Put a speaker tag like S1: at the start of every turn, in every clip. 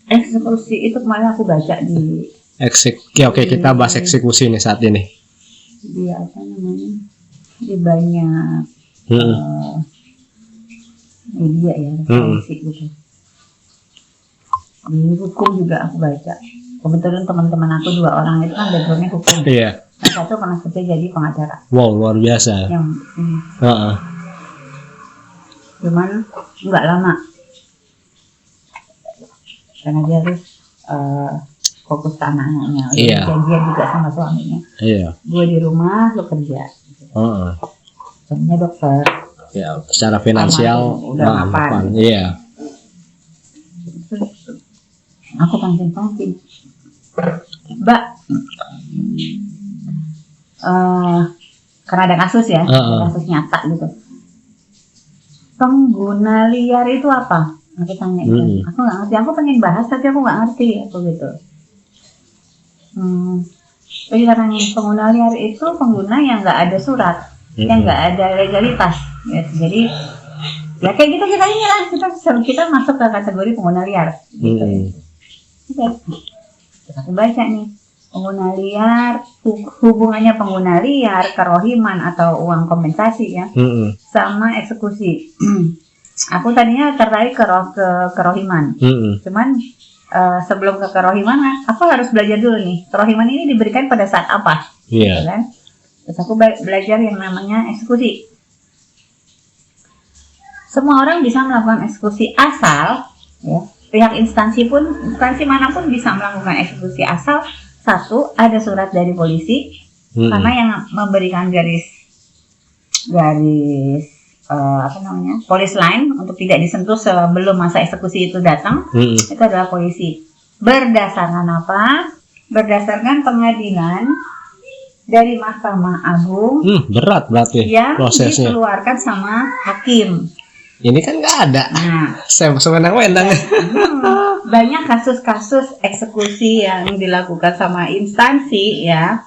S1: Eksekusi itu kemarin aku baca di
S2: Oke, kita bahas eksekusi nih saat ini.
S1: di apa namanya, di banyak media ya, referensi gitu. Di hukum juga aku baca. Kebetulan teman-teman aku 2 orang itu kan backgroundnya hukum.
S2: Iya.
S1: Yang satu pernah kerja jadi pengacara.
S2: Wow, luar biasa.
S1: Cuman nggak lama karena dia harus fokus ke anak-anaknya.
S2: Iya.
S1: Janjian juga sama suaminya.
S2: Iya.
S1: Gue di rumah, lo kerja. Suaminya dokter.
S2: Ya, secara finansial
S1: udah mapan.
S2: Iya.
S1: Aku tangking-tangking, Mbak, karena ada kasus ya, kasus nyata gitu. Pengguna liar itu apa? Aku tanya itu. Aku nggak ngerti. Aku pengen bahas tapi aku nggak ngerti. Aku gitu. Jadi katanya pengguna liar itu pengguna yang nggak ada surat, yang nggak ada legalitas. Ya, jadi ya kayak kita ini lah, kita masuk ke kategori pengguna liar. Gitu. Terus aku baca nih, pengguna liar, hubungannya pengguna liar, kerohiman atau uang kompensasi ya, sama eksekusi. Aku tadinya tertarik ke kerohiman, cuman sebelum ke kerohiman, aku harus belajar dulu nih, kerohiman ini diberikan pada saat apa, gitu kan? Terus aku belajar yang namanya eksekusi. Semua orang bisa melakukan eksekusi asal, ya, pihak instansi manapun bisa melakukan eksekusi asal satu ada surat dari polisi, karena yang memberikan garis polis line untuk tidak disentuh sebelum masa eksekusi itu datang, itu adalah polisi. Berdasarkan apa? Berdasarkan pengadilan dari Mahkamah Agung,
S2: berat berarti
S1: yang
S2: prosesnya
S1: dikeluarkan sama hakim.
S2: Ini kan nggak ada. Saya sewenang-wenang.
S1: Banyak kasus-kasus eksekusi yang dilakukan sama instansi ya,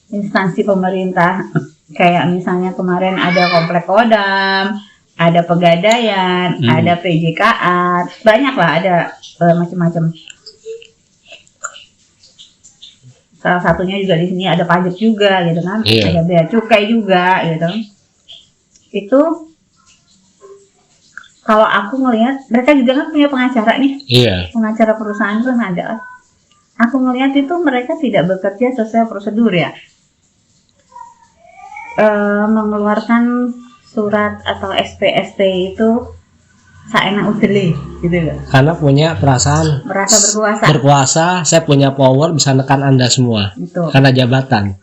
S1: instansi pemerintah. Kayak misalnya kemarin ada Komplek Kodam, ada Pegadaian, ada PJKA, banyak lah, ada macam-macam. Salah satunya juga di sini ada pajak juga gitu kan, ada bea cukai juga gitu. Itu kalau aku ngelihat mereka juga kan punya pengacara nih, pengacara perusahaan itu kan ada. Aku ngelihat itu mereka tidak bekerja sesuai prosedur ya, mengeluarkan surat atau SP itu saenak udele gitu loh.
S2: Karena punya perasaan
S1: merasa
S2: berkuasa, saya punya power bisa nekan Anda semua. Gitu. Karena jabatan.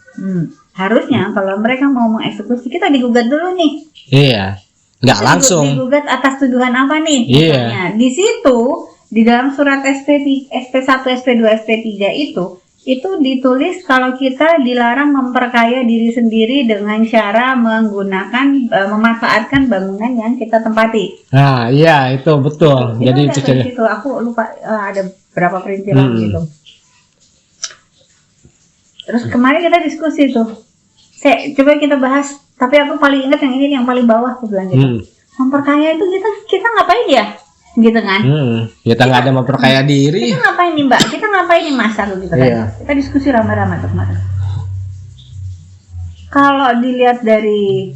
S1: Harusnya kalau mereka mau mengeksekusi kita digugat dulu nih.
S2: Iya. Nggak langsung.
S1: Digugat atas tuduhan apa nih? Misalnya. Di situ di dalam surat SP1, SP2, SP3 itu ditulis kalau kita dilarang memperkaya diri sendiri dengan cara menggunakan memanfaatkan bangunan yang kita tempati.
S2: Nah, iya itu betul.
S1: Jadi itu aku lupa ada berapa perintilan gitu. Terus kemarin kita diskusi tuh. Coba kita bahas, tapi aku paling ingat yang ini yang paling bawah aku bilang gitu. Memperkaya itu kita ngapain ya? Gitu kan?
S2: Kita nggak ada memperkaya diri.
S1: Kita ngapain nih Mbak? Kita ngapain nih Mas? Gitu kan? Kita diskusi rame-rame tuh kemarin. Kalau dilihat dari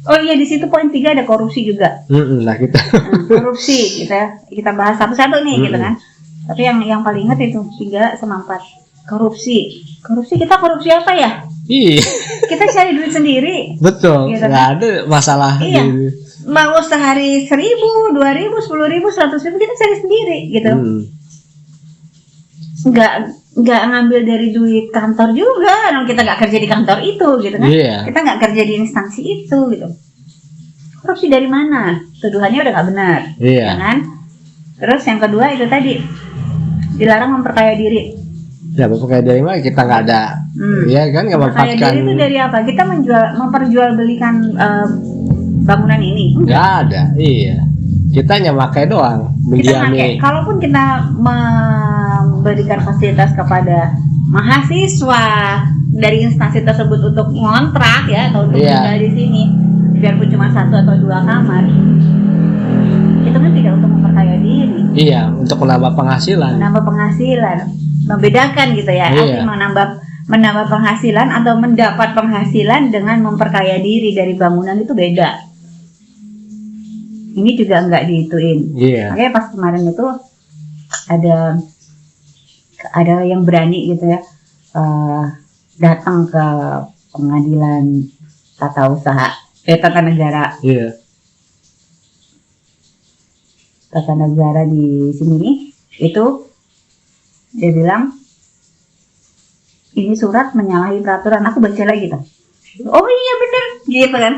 S1: oh iya, di situ poin 3 ada korupsi juga.
S2: Nah kita
S1: korupsi kita bahas satu-satu nih gitu kan. Tapi yang paling ingat itu 3 sama 4. Korupsi kita korupsi apa ya?
S2: Iya.
S1: Kita cari duit sendiri.
S2: Betul. Gitu, nggak ada masalah.
S1: Iya. Mau sehari 1.000, 2.000, 10.000, 100.000 kita cari sendiri gitu. Nggak ngambil dari duit kantor juga, kita nggak kerja di kantor itu gitu kan. Kita nggak kerja di instansi itu gitu. Korupsi dari mana? Tuduhannya udah nggak benar, ya kan? Terus yang kedua itu tadi dilarang memperkaya diri.
S2: Ya memperkaya diri mah kita nggak ada, ya kan nggak memanfaatkan.
S1: Memperkaya diri itu dari apa? Kita memperjualbelikan bangunan ini?
S2: Nggak ada, iya. Kita hanya pakai doang, mendiami.
S1: Kalaupun kita memberikan fasilitas kepada mahasiswa dari instansi tersebut untuk ngontrak ya atau untuk tinggal di sini, biarpun cuma 1 atau 2 kamar, itu kan tidak untuk memperkaya diri.
S2: Iya, untuk menambah penghasilan.
S1: Membedakan gitu ya.
S2: Iya.
S1: Menambah penghasilan atau mendapat penghasilan dengan memperkaya diri dari bangunan itu beda. Ini juga nggak dihituin.
S2: Iya.
S1: Makanya pas kemarin itu ada yang berani gitu ya, datang ke pengadilan tata usaha, tata negara.
S2: Iya.
S1: Tata negara di sini itu dia bilang ini surat menyalahi peraturan. Aku baca lagi tuh. Oh iya benar gitu kan.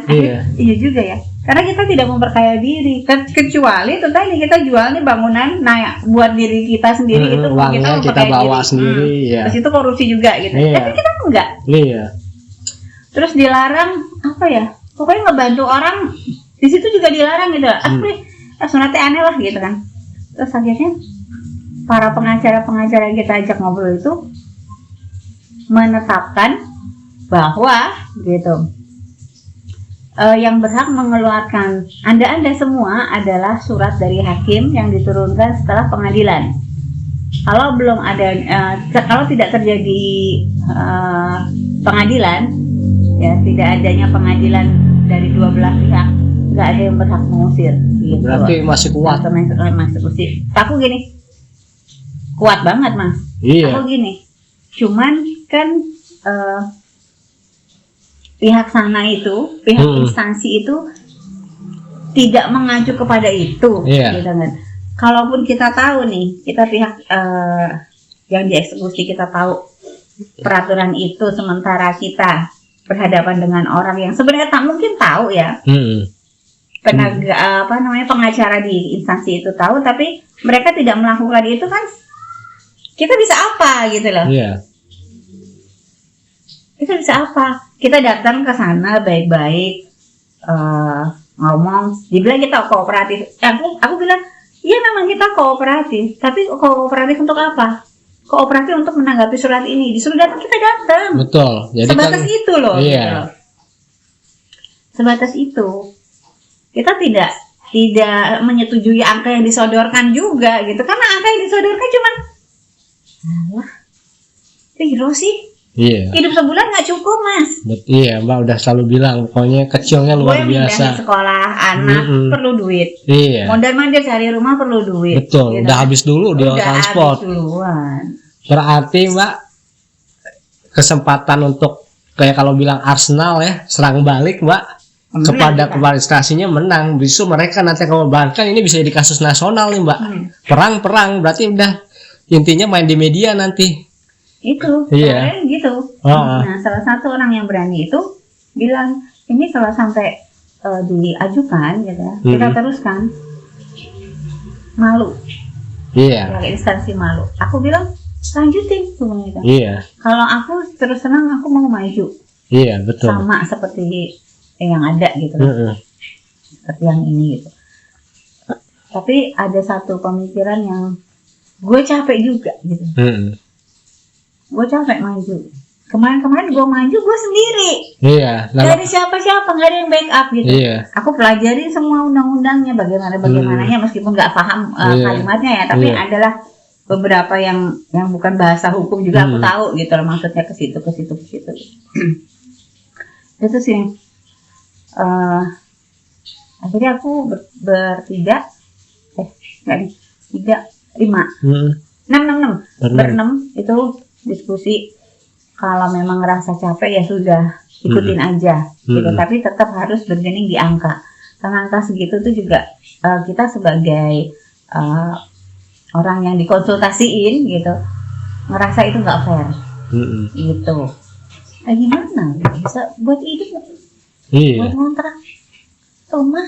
S1: Iya juga ya, karena kita tidak memperkaya diri, kecuali itu tadi kita jual nih bangunan buat diri kita sendiri, itu
S2: uangnya kita bawa diri sendiri.
S1: Terus itu korupsi juga gitu. Tapi kita enggak. Terus dilarang apa ya, pokoknya ngebantu orang di situ juga dilarang gitu. Sunatnya aneh lah gitu kan. Terus akhirnya para pengacara yang kita ajak ngobrol itu menetapkan bahwa gitu, yang berhak mengeluarkan anda semua adalah surat dari hakim yang diturunkan setelah pengadilan. Kalau belum ada, kalau tidak terjadi pengadilan, ya tidak adanya pengadilan dari dua belah pihak, nggak ada yang berhak mengusir. Gitu.
S2: Berarti masih kuat.
S1: Masih. Aku gini, kuat banget mas.
S2: Iya.
S1: Aku gini, cuman kan pihak sana itu, pihak instansi itu tidak mengacu kepada itu, gitu kan. Kalaupun kita tahu nih, kita pihak yang dieksekusi kita tahu peraturan itu, sementara kita berhadapan dengan orang yang sebenarnya tak mungkin tahu ya. Pengacara di instansi itu tahu, tapi mereka tidak melakukan itu kan, kita bisa apa gitu loh. Kita bisa apa? Kita datang ke sana baik-baik, ngomong, dibilang kita kooperatif. Aku bilang, iya memang kita kooperatif, tapi kooperatif untuk apa? Kooperatif untuk menanggapi surat ini. Disuruh datang, kita datang.
S2: Betul. Jadi
S1: sebatas kan, itu loh.
S2: Iya.
S1: Gitu. Sebatas itu. Kita tidak menyetujui angka yang disodorkan juga gitu, karena angka yang disodorkan cuman Piro sih.
S2: Iya.
S1: Hidup sebulan nggak cukup mas.
S2: Iya mbak udah selalu bilang, pokoknya kecilnya luar biasa.
S1: Sekolah anak perlu duit.
S2: Iya.
S1: Mondar-mandir cari rumah perlu duit.
S2: Betul. Gitu. Udah habis dulu di transport. Berarti mbak kesempatan untuk kayak kalau bilang Arsenal ya, serang balik mbak. Kepada instansinya menang, justru mereka nanti kalau bahkan ini bisa jadi kasus nasional nih mbak. Perang berarti udah intinya main di media nanti. Itu gitu. Nah salah satu orang yang berani itu bilang ini kalau sampai diajukan gitu ya, kita teruskan, malu. Iya.
S1: Instansi malu. Aku bilang lanjutin tuh gitu.
S2: Iya.
S1: Kalau aku terus senang, aku mau maju.
S2: Iya betul.
S1: Sama seperti yang ada gitu. Seperti yang ini gitu. Tapi ada satu pemikiran yang gue capek juga gitu. Gue capek maju. Kemarin gue maju gue sendiri. Iya. Gak ada siapa-siapa, gak ada yang backup gitu. Iya. Aku pelajari semua undang-undangnya, bagaimananya meskipun gak paham kalimatnya ya, tapi adalah beberapa yang bukan bahasa hukum juga aku tahu gitu loh, maksudnya ke situ. Itu sih. Akhirnya aku berenam itu diskusi. Kalau memang ngerasa capek ya sudah ikutin aja gitu, tapi tetap harus bergening di angka, karena angka segitu tuh juga kita sebagai orang yang dikonsultasiin gitu ngerasa itu nggak fair gitu. Gimana bisa buat hidup, buat ngontrak rumah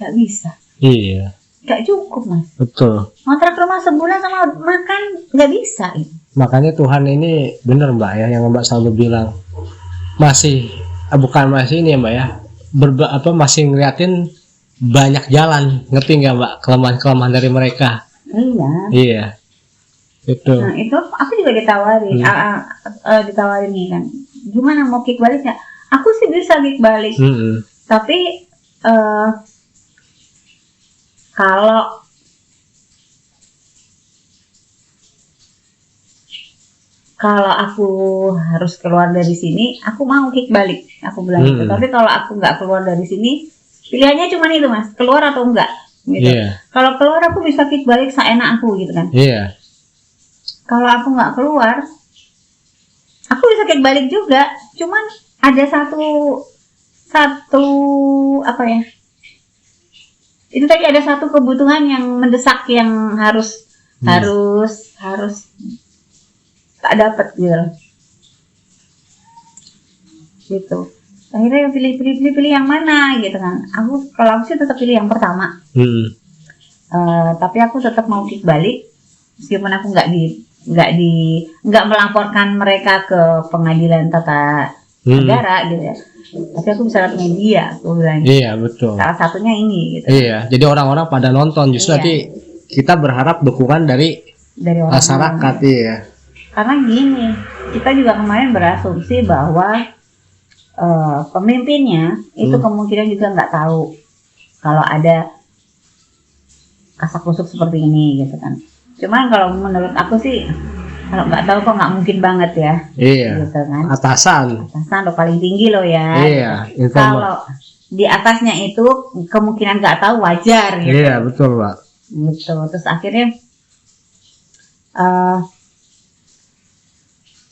S1: nggak bisa. Iya. Gak cukup mas. Betul. Ngontrak rumah sebulan sama makan nggak bisa.
S2: Makanya Tuhan ini bener mbak ya, yang mbak selalu bilang masih ini ya mbak ya, masih ngeliatin banyak jalan, ngerti nggak mbak kelemahan dari mereka? Iya. Itu.
S1: Nah itu aku juga ditawarin, ditawarin nih kan, gimana mau kick balik nggak? Aku sih bisa kick balik, tapi kalau aku harus keluar dari sini, aku mau kick balik, aku bilang gitu. Tapi kalau aku nggak keluar dari sini, pilihannya cuma itu mas, keluar atau enggak gitu. Kalau keluar aku bisa kick balik seenak aku gitu kan. Kalau aku nggak keluar, aku bisa kick balik juga, cuman ada satu apa ya, itu tadi ada satu kebutuhan yang mendesak yang harus tak dapat gitu. Akhirnya pilih yang mana gitu kan. Kalau aku sih tetap pilih yang pertama. Tapi aku tetap mau kick balik meskipun aku nggak melaporkan mereka ke pengadilan tata negara gitu ya. Tapi aku bisa lewat media, aku bilang.
S2: Iya betul.
S1: Salah satunya ini gitu.
S2: Iya, jadi orang-orang pada nonton justru nanti kita berharap dukungan dari masyarakat. Iya.
S1: Karena gini, kita juga kemarin berasumsi bahwa pemimpinnya itu kemungkinan juga nggak tahu kalau ada kasak-kusuk seperti ini gitu kan. Cuman kalau menurut aku sih, kalau nggak tahu kok nggak mungkin banget ya.
S2: Iya.
S1: Gitu kan. Atasan
S2: lo
S1: paling tinggi lo ya.
S2: Iya.
S1: Gitu. Kalau di atasnya itu kemungkinan nggak tahu wajar gitu.
S2: Iya betul Pak.
S1: Gitu. Terus akhirnya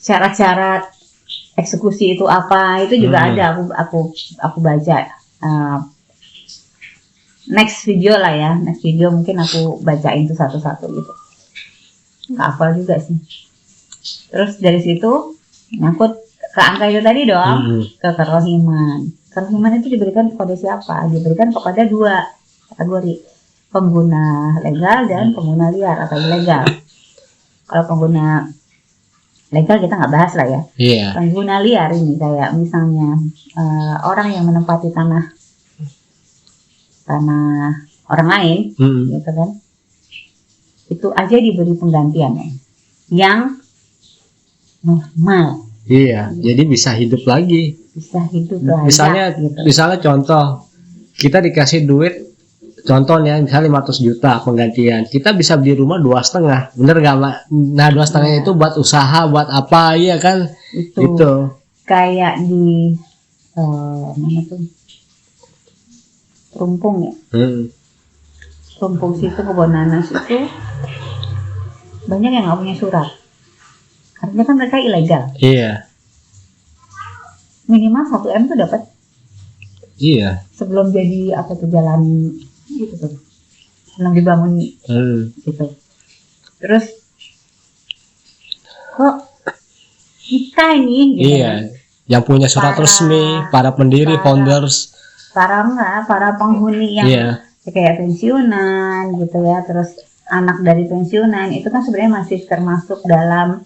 S1: syarat-syarat eksekusi itu apa itu juga ada aku baca. Next video mungkin aku bacain itu satu-satu gitu. Nggak hafal juga sih. Terus dari situ nyangkut ke angka itu tadi dong, ke kerohiman. Kerohiman itu diberikan kepada siapa? Diberikan kepada 2 kategori, pengguna legal dan pengguna liar atau ilegal. Kalau pengguna legal kita nggak bahas lah ya. Pengguna liar ini kayak misalnya orang yang menempati tanah orang lain, gitu kan? Itu aja diberi penggantian yang normal.
S2: Iya, jadi bisa hidup lagi. Misalnya contoh, kita dikasih duit, contohnya misalnya 500 juta penggantian, kita bisa beli rumah 2,5, bener gak Mbak? Nah 2,5 itu buat usaha, buat apa, iya kan? Itu. Kayak
S1: di mana tuh? Rumpung ya. Rumpung situ, kebun nanas itu banyak yang nggak punya surat. Karena kan mereka ilegal.
S2: Iya.
S1: Minimal 1 M tuh dapat.
S2: Iya.
S1: Sebelum jadi jalan gitu tuh. Sebelum dibangun gitu. Terus kok kita ini gitu.
S2: Iya. Yang punya surat resmi, para pendiri, founders.
S1: Para penghuni yang kayak pensiunan gitu ya, terus anak dari pensiunan itu kan sebenarnya masih termasuk dalam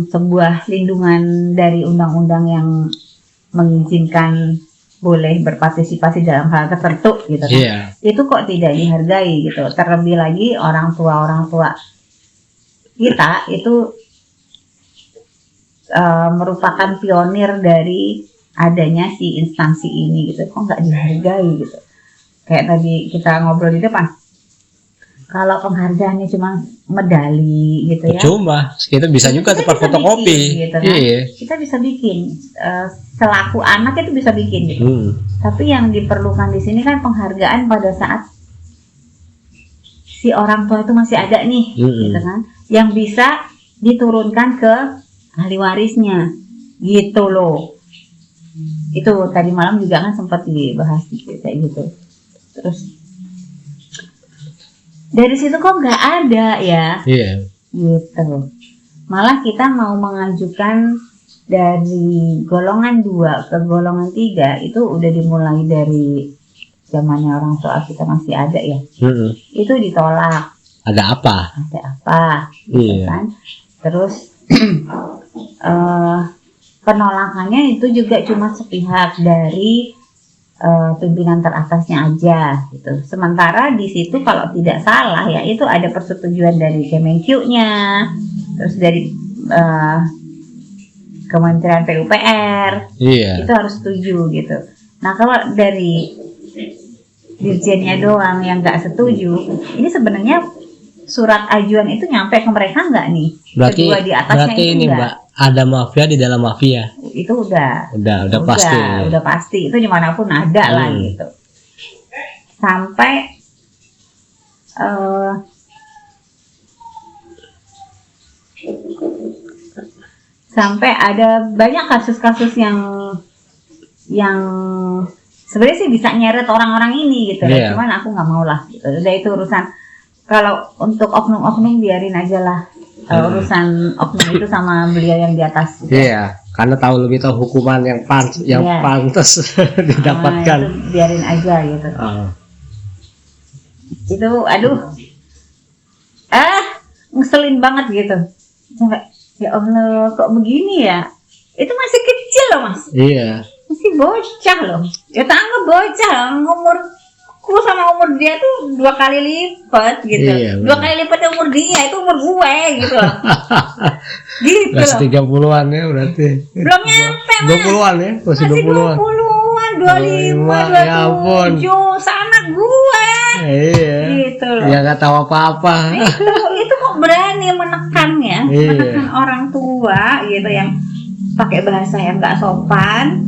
S1: sebuah lindungan dari undang-undang yang mengizinkan boleh berpartisipasi dalam hal tertentu gitu kan. Itu kok tidak dihargai gitu. Terlebih lagi orang tua kita itu merupakan pionir dari adanya si instansi ini gitu, kok nggak dihargai gitu. Kayak tadi kita ngobrol di depan, kalau penghargaannya cuma medali gitu ya,
S2: cuma kita bisa juga tempat fotokopi
S1: gitu kan. Kita bisa bikin selaku anak itu bisa bikin gitu. Tapi yang diperlukan di sini kan penghargaan pada saat si orang tua itu masih ada nih gitu kan, yang bisa diturunkan ke ahli warisnya gitu loh. Itu tadi malam juga kan sempat dibahas kayak gitu. Terus dari situ kok nggak ada ya, gitu. Malah kita mau mengajukan dari golongan 2 ke golongan 3 itu udah dimulai dari zamannya orang tua kita masih ada ya. Itu ditolak. Ada apa? Gitu kan. Terus penolakannya itu juga cuma sepihak dari pimpinan teratasnya aja gitu. Sementara di situ kalau tidak salah ya itu ada persetujuan dari Kemenkyu-nya, terus dari Kementerian PUPR, itu harus setuju gitu. Nah kalau dari dirjennya doang yang nggak setuju. Ini sebenarnya surat ajuan itu nyampe ke mereka nggak nih?
S2: Berarti
S1: Kedua di atasnya
S2: berarti
S1: itu
S2: ini
S1: nggak?
S2: Mbak, ada mafia di dalam mafia.
S1: Itu
S2: Udah pasti.
S1: udah pasti, itu dimanapun ada lah gitu. Sampai ada banyak kasus-kasus yang sebenarnya sih bisa nyeret orang-orang ini gitu.
S2: Iya.
S1: Cuman aku nggak mau lah gitu. Udah itu urusan, kalau untuk oknum-oknum biarin aja lah. Urusan oknum itu sama beliau yang di atas gitu.
S2: Iya, karena lebih tahu hukuman yang pantas didapatkan.
S1: Nah, itu biarin aja gitu. Itu aduh, ngeselin banget gitu. Sampai, ya Allah, kok begini ya? Itu masih kecil loh Mas.
S2: Iya.
S1: Masih bocah loh. Ya tangga bocah, umurku sama umur dia tuh 2 kali lipat gitu.
S2: Iya,
S1: 2 kali lipat umur dia, itu umur gue gitu loh. Gitu
S2: Masih
S1: loh.
S2: 30-an ya berarti.
S1: Belum nyampe Mas.
S2: 20-an ya, masih 20-an.
S1: 20-an, 25,
S2: Ya ampun.
S1: 27, sanak gue.
S2: Iya.
S1: Gitu loh.
S2: Ya nggak tahu apa-apa.
S1: Itu kok berani menekan ya,
S2: Iya.
S1: menekan orang tua gitu yang pakai bahasa yang nggak sopan,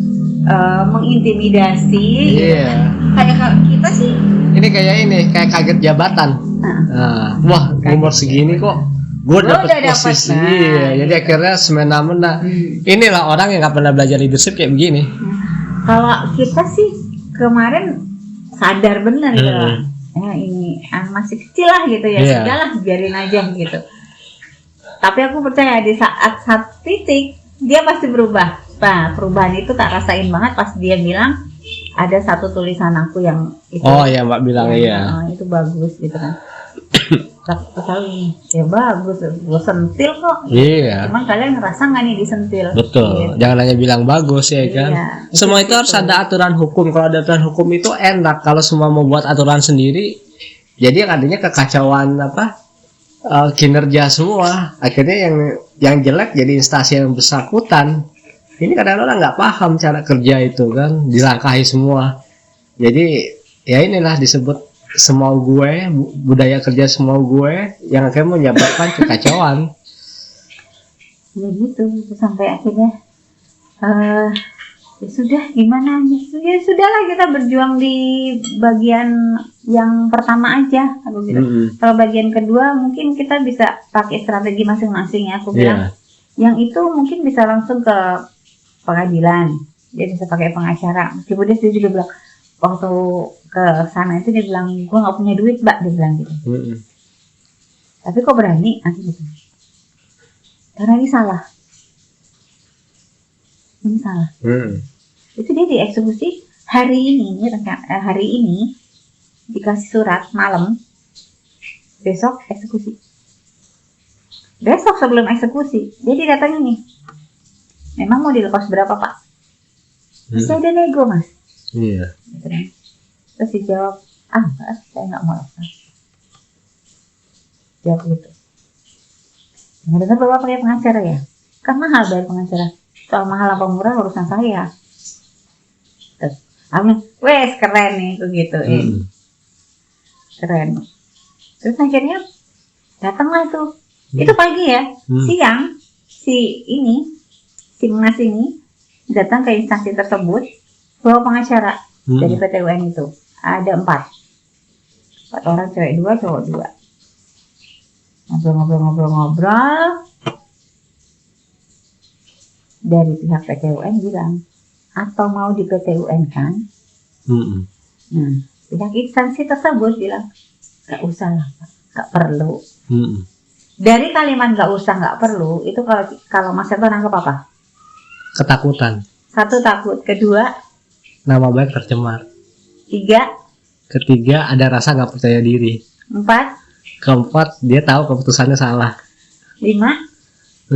S1: mengintimidasi.
S2: Iya.
S1: Kayak kita sih,
S2: Ini kayak kaget jabatan. Wah, umur segini kok gue dapet
S1: udah dapet,
S2: posisi.
S1: nah.
S2: Iya, jadi akhirnya semena-mena. Inilah orang yang nggak pernah belajar leadership kayak begini.
S1: kalau kita sih kemarin sadar bener gitu. Ya ini masih kecil lah gitu ya,
S2: Iya.
S1: sudahlah biarin aja gitu. Tapi aku percaya di saat titik dia pasti berubah. Nah, perubahan itu tak rasain banget pas dia bilang ada satu tulisan aku yang itu.
S2: Oh ya Mbak bilang iya.
S1: Itu bagus gitu kan. Tapi ya bagus, gue sentil kok.
S2: Iya.
S1: Cuman kalian ngerasa nggak nih disentil?
S2: Betul.
S1: Gitu.
S2: Jangan hanya bilang bagus ya kan.
S1: Iya,
S2: Semua itu
S1: gitu.
S2: harus ada aturan hukum. Kalau ada aturan hukum itu enak. Kalau semua mau buat aturan sendiri, jadi adanya kekacauan kinerja semua. Akhirnya yang jelek jadi instansi yang bersangkutan. Ini kadang-kadang nggak paham cara kerja itu kan, dilangkahi semua. Jadi ya inilah disebut semau gue, budaya kerja semau gue yang akhirnya menyebabkan kekacauan.
S1: Ya gitu, sampai akhirnya ya sudah gimana, ya sudahlah kita berjuang di bagian yang pertama aja aku bilang. Kalau bagian kedua mungkin kita bisa pakai strategi masing-masing ya, aku bilang. Yang itu mungkin bisa langsung ke pengadilan, dia bisa pakai pengacara. Meskipun dia juga bilang waktu ke sana itu dia bilang gue nggak punya duit mbak, dia bilang gitu. Tapi kok berani gitu. Karena ini salah. Itu dia dieksekusi hari ini dikasih surat malam, besok eksekusi. Besok sebelum eksekusi dia didatangi nih, memang mau dilepas berapa pak? Masih ada nego mas.
S2: Iya.
S1: Gitu kan. Terus dijawab, enggak, saya nggak mau lepas. Jawab gitu. Dengar bapak pakai pengacara ya? Kan mahal bayar pengacara. Soal mahal apa murah urusan saya. Terus, wes keren nih, itu gitu. Keren. Terus akhirnya datanglah tuh. Itu pagi ya, siang si Mas ini datang ke instansi tersebut bawa pengacara dari PT UN itu. Ada 4 orang, cewek 2, cowok 2. Ngobrol. Dari pihak PT UN bilang, atau mau di PT UN kan? Nah, pihak instansi tersebut bilang, gak usah lah, gak perlu. Dari kalimat gak usah, gak perlu, itu kalau Mas Seto nangkep apa?
S2: Ketakutan.
S1: 1, takut. 2,
S2: nama baik tercemar.
S1: 3,
S2: ketiga ada rasa nggak percaya diri.
S1: 4,
S2: keempat dia tahu keputusannya salah.
S1: 5,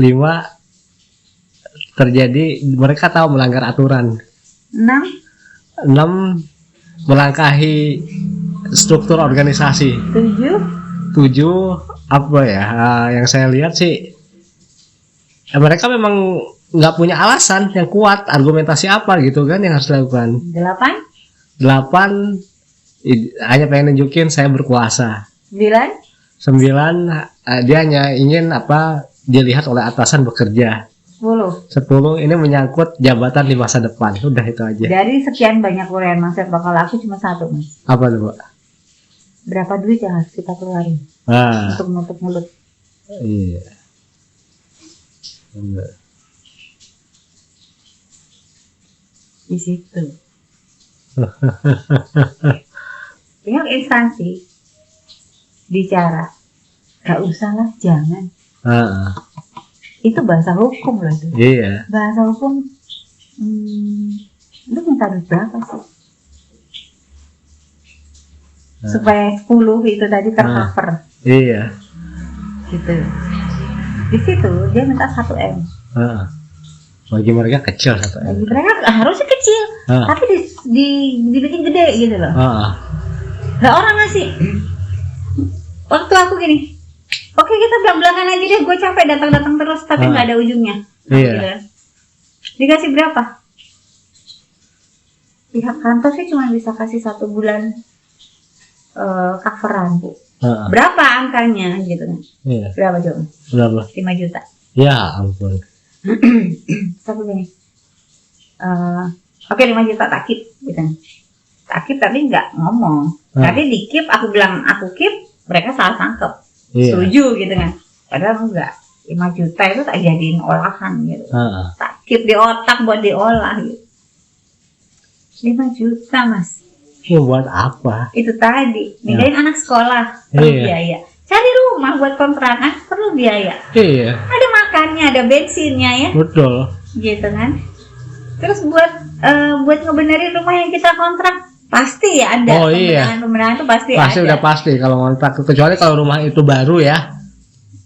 S2: terjadi mereka tahu melanggar aturan.
S1: 6,
S2: melangkahi struktur organisasi.
S1: 7,
S2: apa ya, yang saya lihat sih mereka memang nggak punya alasan yang kuat, argumentasi apa gitu kan yang harus dilakukan.
S1: 8,
S2: hanya pengen nunjukin saya berkuasa.
S1: 9.
S2: 9, dia hanya ingin dilihat oleh atasan bekerja. 10 ini menyangkut jabatan di masa depan. Udah itu aja.
S1: Dari sekian banyak uraian maksud bakal aku cuma satu, Mas.
S2: Apa tuh, Pak?
S1: Berapa duit yang harus kita keluarin untuk menutup mulut?
S2: Iya. Benar.
S1: Di situ. Pihak instansi bicara, gak usah lah, jangan. Itu bahasa hukum loh itu.
S2: Iya.
S1: Bahasa hukum, lu minta duit berapa sih? Supaya 10 itu tadi tercover.
S2: Iya.
S1: Gitu. Di situ dia minta 1 M.
S2: Bagi mereka kecil 1 M.
S1: Bagi mereka harusnya kecil, tapi dibikin gede gitu loh. Nah orang ngasih. Waktu aku gini, oke kita belak-belakan aja deh, gue capek datang-datang terus tapi nggak ada ujungnya.
S2: Iya.
S1: Gitu. Dikasih berapa? Pihak kantor sih cuma bisa kasih 1 bulan coveran, Bu. Berapa angkanya gitu kan?
S2: Iya.
S1: Berapa coba?
S2: Berapa?
S1: 5 juta.
S2: Ya ampun.
S1: Satu gini. Oke 5 juta takip gitu kan. Takip tapi nggak ngomong. Tapi di keep, aku bilang aku keep, mereka salah tangkep.
S2: Iya.
S1: Setuju gitu kan. Padahal enggak. 5 juta itu tak jadiin olahan gitu. Tak keep di otak buat diolah gitu. 5 juta, Mas.
S2: Ya buat apa?
S1: Itu tadi, mindahin anak sekolah, perlu biaya. Cari rumah buat kontrakan, perlu biaya.
S2: Iya.
S1: Ada makannya, ada bensinnya ya.
S2: Betul.
S1: Gitu kan. Terus buat ngebenerin rumah yang kita kontrak, pasti ya ada. Pembenahan itu pasti ada.
S2: Pasti udah pasti kalau kontrak. Kecuali kalau rumah itu baru ya.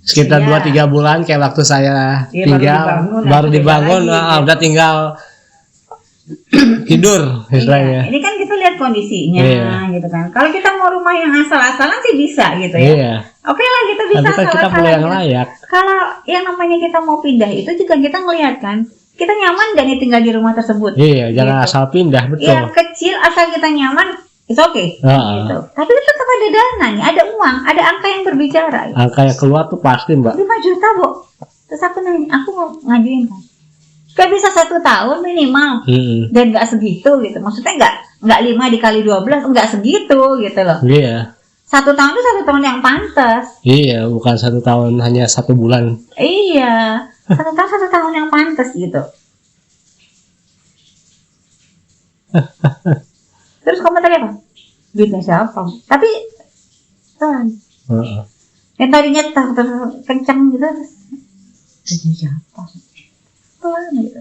S2: Sekitar 2-3 bulan kayak waktu saya tinggal, baru dibangun udah tinggal tidur istilahnya.
S1: Ini kan kita lihat kondisinya gitu kan. Kalau kita mau rumah yang asal-asalan sih bisa gitu ya.
S2: Iya.
S1: Oke lah kita bisa
S2: asal-asalan. Kita mau yang layak.
S1: Kalau yang namanya kita mau pindah itu juga kita ngelihat kan, kita nyaman gak nih tinggal di rumah tersebut.
S2: Iya, jangan
S1: gitu.
S2: asal pindah, betul.
S1: Yang kecil asal kita nyaman, itu oke. Gitu. Tapi itu tetap ada dana nih, ada uang, ada angka yang berbicara. Gitu.
S2: Angka yang keluar tuh pasti, Mbak.
S1: 5 juta, Bu. Terus aku nanya, aku mau ngajuin kan. Kayak bisa 1 tahun minimal. Dan nggak segitu gitu. Maksudnya nggak 5 dikali 12, nggak segitu gitu loh.
S2: Iya.
S1: 1 tahun itu 1 tahun yang pantas.
S2: Iya, bukan 1 tahun hanya 1 bulan.
S1: Iya. 1 tahun yang pantas gitu. Terus komentarnya apa? Duitnya siapa? Tapi yang tadinya kencang gitu, terus duitnya siapa? Gitu.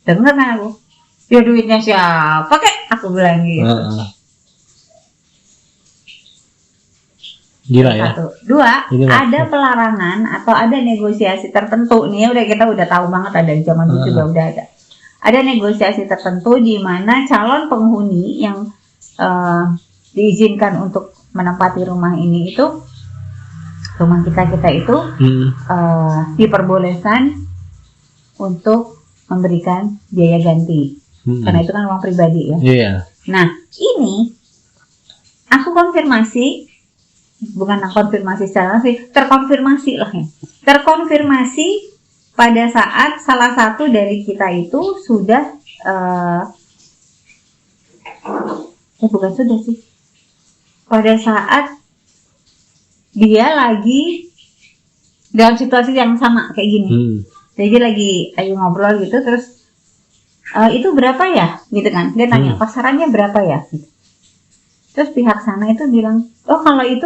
S1: Dengar kan aku? Ya duitnya siapa kek? Aku bilang gitu.
S2: Gila ya.
S1: 1, 2, ada pelarangan atau ada negosiasi tertentu nih, kita udah tahu banget ada di zaman dulu juga udah ada. Ada negosiasi tertentu di mana calon penghuni yang diizinkan untuk menempati rumah ini itu, rumah kita itu diperbolehkan untuk memberikan biaya ganti, karena itu kan uang pribadi ya.
S2: Iya.
S1: Nah ini aku konfirmasi. Bukan konfirmasi secara langsung, terkonfirmasi lah ya. Terkonfirmasi pada saat salah satu dari kita itu sudah bukan sudah sih. Pada saat dia lagi dalam situasi yang sama kayak gini. Jadi lagi ngobrol gitu, terus itu berapa ya? Gitu kan. Dia tanya, pasarannya berapa ya? Gitu. Terus pihak sana itu bilang, oh kalau itu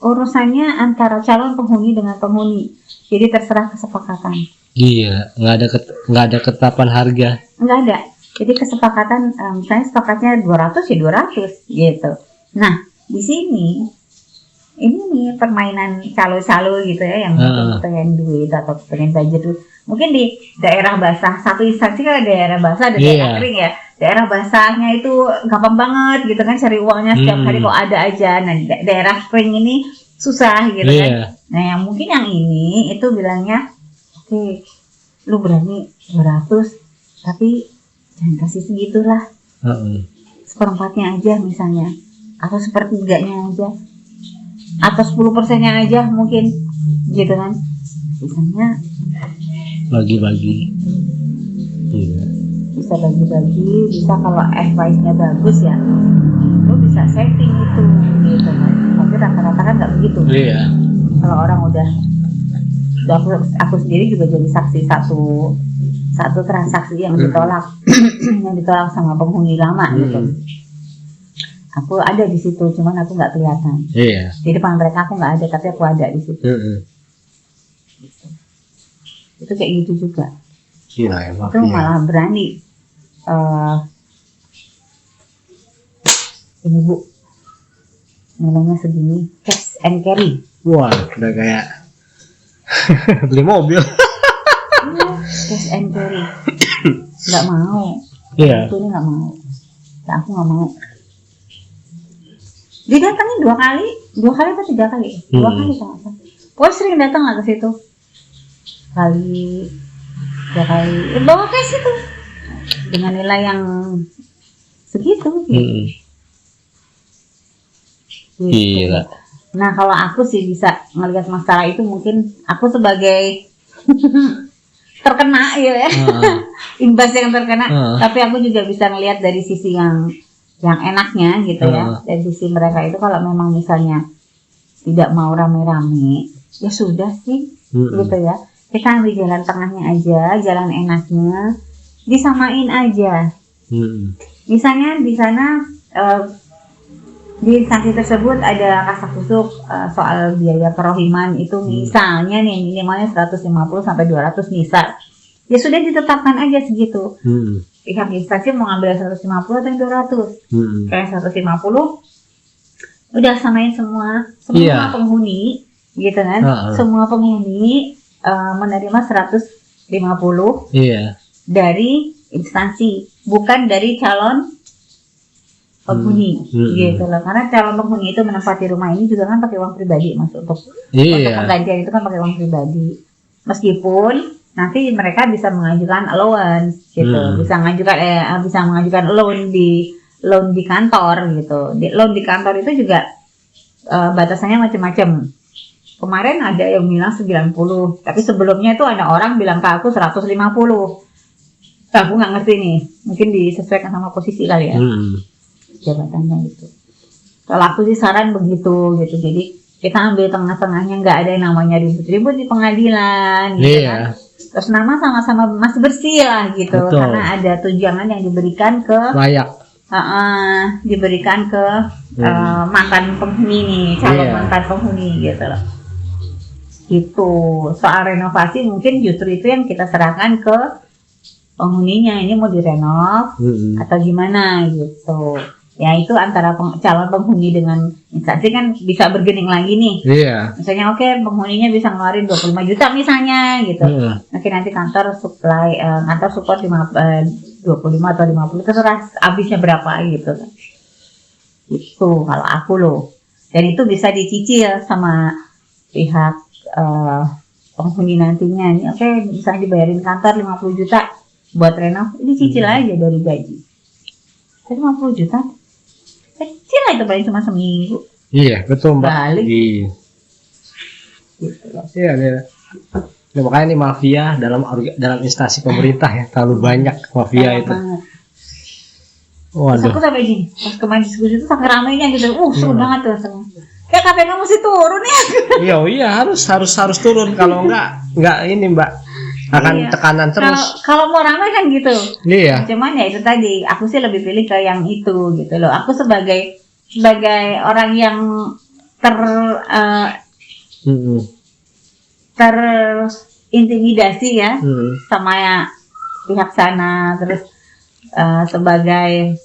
S1: urusannya antara calon penghuni dengan penghuni, jadi terserah kesepakatan. Iya,
S2: nggak ada ketetapan harga.
S1: Nggak ada. Jadi kesepakatan, misalnya sepakatnya 200 ya 200 gitu. Nah di sini ini nih permainan calo-calo gitu ya, yang mungkin pengen duit atau pengen budget tuh. Mungkin di daerah basah, satu instansi kan ada daerah basah, ada daerah kering ya. Daerah basahnya itu gampang banget gitu kan, cari uangnya setiap hari kok ada aja. Nah daerah kering ini susah gitu kan. Nah yang mungkin yang ini itu bilangnya, oke, lu berani 200 tapi jangan kasih segitulah, 1/4 aja misalnya. atau sepertiganya aja, atau 10%-nya aja mungkin, gitu kan? Misalnya
S2: bagi-bagi. Iya.
S1: Bisa bagi-bagi, bisa kalau advice-nya bagus ya, lo bisa setting itu, gitu kan? Tapi rata-rata kan nggak begitu.
S2: Iya.
S1: Kalau orang udah aku sendiri juga jadi saksi satu transaksi yang ditolak, yang ditolak sama penghuni lama gitu. Aku ada di situ, cuman aku nggak kelihatan.
S2: Iya.
S1: Di depan mereka aku nggak ada, tapi aku ada di situ. Gitu. Itu kayak gitu juga.
S2: Gila ya,
S1: Itu malah berani. Ini Bu, nilainya segini, cash and carry.
S2: Wah, udah kayak beli mobil.
S1: Iya, cash and carry. Nggak mau.
S2: Iya.
S1: Itu ini nggak mau. Nah, aku nggak mau. Didatangin 2 kali atau 3 kali? 2 kali sama. Pokoknya sering datang lah ke situ. Kali 3 kali, bawa cash itu dengan nilai yang segitu. Gitu.
S2: Gila.
S1: Nah kalau aku sih bisa ngelihat masalah itu, mungkin aku sebagai terkena ya, imbas yang terkena. Tapi aku juga bisa ngelihat dari sisi yang enaknya gitu ya. Dari sisi mereka itu kalau memang misalnya tidak mau rame-rame, ya sudah sih, gitu ya. Kita ambil jalan tengahnya aja, jalan enaknya, disamain aja. Misalnya di sana di instansi tersebut ada kasakusuk soal biaya kerohiman itu misalnya nih minimalnya 150 sampai 200 misal. Ya sudah ditetapkan aja segitu. Pihak instansi mau ngambil 150 atau yang 200. Kayak 150 udah samain semua penghuni gitu kan. Semua penghuni menerima 150 dari instansi, bukan dari calon penghuni gitu loh. Karena calon penghuni itu menempati rumah ini juga kan pakai uang pribadi, Mas, untuk penggantian itu kan pakai uang pribadi. Meskipun nanti mereka bisa mengajukan allowance gitu, bisa mengajukan loan di kantor gitu. Loan di kantor itu juga batasannya macam-macam. Kemarin ada yang bilang 90, tapi sebelumnya itu ada orang bilang ke aku 150. Aku nggak ngerti nih, mungkin disesuaikan sama posisi kali ya. Jabatannya itu. Kalau aku sih saran begitu gitu. Jadi kita ambil tengah-tengahnya, nggak ada yang namanya ribut-ribut di pengadilan gitu kan. Terus nama sama-sama masih bersih lah gitu. Betul. Karena ada tunjangan yang diberikan ke layak. Diberikan ke mantan penghuni nih, calon mantan penghuni gitu loh. Itu soal renovasi mungkin justru itu yang kita serahkan ke penghuninya, ini mau direnov atau gimana gitu. Ya itu antara calon penghuni dengan instansi kan bisa bergening lagi nih. Misalnya penghuninya bisa ngeluarin 25 juta misalnya gitu. Nanti kantor support 25 atau 50, terserah habisnya berapa gitu kan. Itu kalau aku loh. Dan itu bisa dicicil sama pihak penghuni nantinya. Misalnya dibayarin kantor 50 juta buat renov, dicicil aja dari gaji. 50 juta kecil lah, itu paling cuma seminggu. Iya betul Mbak. Balik. Iya. Ya, makanya ini mafia dalam instansi pemerintah ya, terlalu banyak mafia itu. Waduh. Terus aku sampai gini, pas kemarin diskusi itu sampai ramainya gitu, seru banget tuh semua. Kayak KPK mesti turun ya. Iya harus turun, kalau enggak ini Mbak akan tekanan terus. Kalau mau ramai kan gitu. Iya. Cuman ya itu tadi, aku sih lebih pilih ke yang itu gitu loh. Aku sebagai orang yang terintimidasi ya sama pihak sana, terus sebagai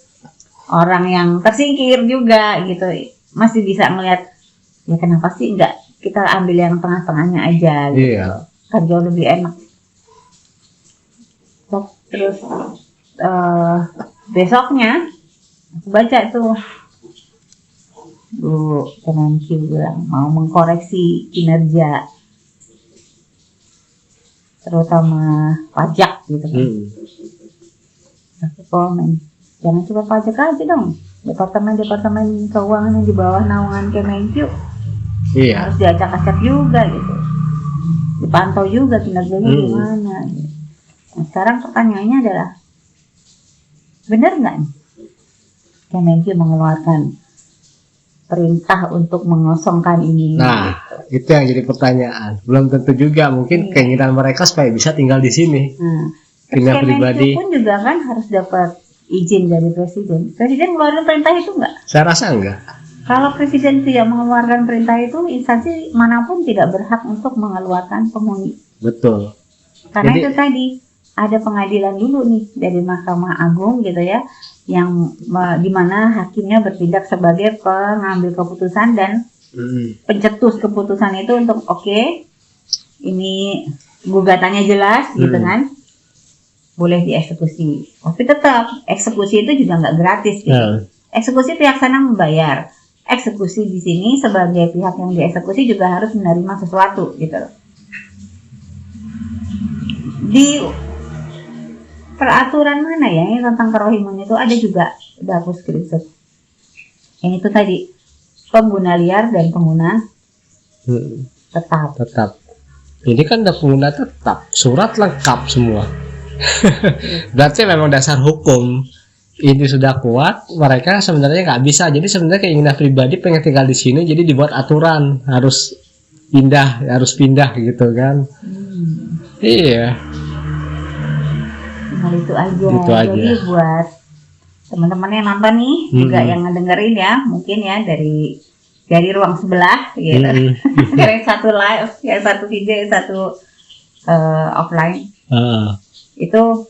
S1: orang yang tersingkir juga gitu, masih bisa ngelihat ya kenapa sih enggak kita ambil yang tengah-tengahnya aja gitu. Kan jauh lebih enak. Terus besoknya aku baca tuh Bu Kemenkyu bilang mau mengkoreksi kinerja terutama pajak gitu kan. Aku komen, jangan cuma pajak aja dong, departemen keuangan yang di bawah naungan Kemenkyu
S2: Iya.
S1: harus diacak-acak juga gitu, dipantau juga kinerjanya gimana gitu. Nah, sekarang pertanyaannya adalah benar nggak nih Kemenkyu mengeluarkan perintah untuk mengosongkan ini?
S2: Nah, itu yang jadi pertanyaan. Belum tentu juga, mungkin keinginan mereka supaya bisa tinggal di sini. Punya pribadi.
S1: Kemenkyu pun juga kan harus dapat izin dari presiden. Presiden ngeluarin perintah itu nggak?
S2: Saya rasa enggak.
S1: Kalau presiden tidak mengeluarkan perintah itu, instansi manapun tidak berhak untuk mengeluarkan penghuni.
S2: Betul.
S1: Karena
S2: Jadi-
S1: itu tadi ada pengadilan dulu nih dari Mahkamah Agung gitu ya, yang di mana hakimnya bertindak sebagai pengambil keputusan dan pencetus keputusan itu untuk oke, ini gugatannya jelas gitu kan, boleh dieksekusi. Tapi tetap eksekusi itu juga nggak gratis gitu. Eksekusi pihak sana membayar. Eksekusi di sini sebagai pihak yang dieksekusi juga harus menerima sesuatu gitu loh. Di peraturan mana ya yang tentang kerohiman itu ada juga, udah aku screenshot. Yang itu tadi pengguna liar dan pengguna tetap.
S2: Tetap. Ini kan udah pengguna tetap, surat lengkap semua. Berarti memang dasar hukum ini sudah kuat, mereka sebenarnya nggak bisa. Jadi sebenarnya keinginan pribadi pengen tinggal di sini, jadi dibuat aturan harus pindah gitu kan. Iya.
S1: Nah itu aja.
S2: Itu aja.
S1: Jadi buat teman-teman yang nonton nih, juga yang ngedengerin ya, mungkin ya dari ruang sebelah gitu. Dari satu live, yang satu video, yang satu offline. Itu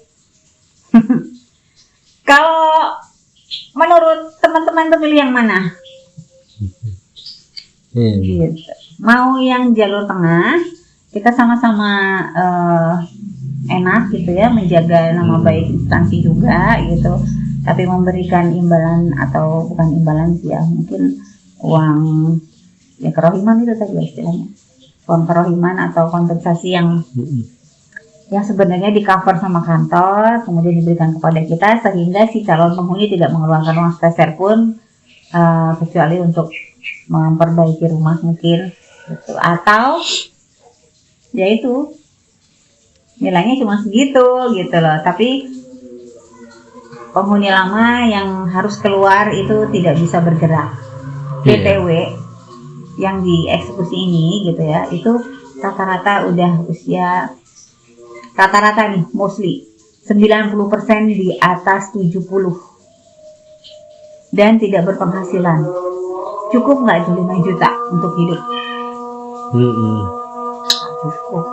S1: kalau menurut teman-teman tuh pilih yang mana? Gitu. Mau yang jalur tengah, kita sama-sama enak gitu ya, menjaga nama baik instansi juga gitu, tapi memberikan imbalan atau bukan imbalan sih ya, mungkin uang ya kerohiman itu tadi istilahnya, uang kerohiman atau kompensasi yang sebenarnya di cover sama kantor, kemudian diberikan kepada kita sehingga si calon penghuni tidak mengeluarkan uang sepeser pun, kecuali untuk memperbaiki rumah mungkin gitu. Atau ya itu nilainya cuma segitu gitu loh, tapi penghuni lama yang harus keluar itu tidak bisa bergerak. BTW yang dieksekusi ini gitu ya, itu rata-rata udah usia, rata-rata nih mostly 90% di atas 70 dan tidak berpenghasilan. Cukup nggak itu 5 juta untuk hidup? Cukup.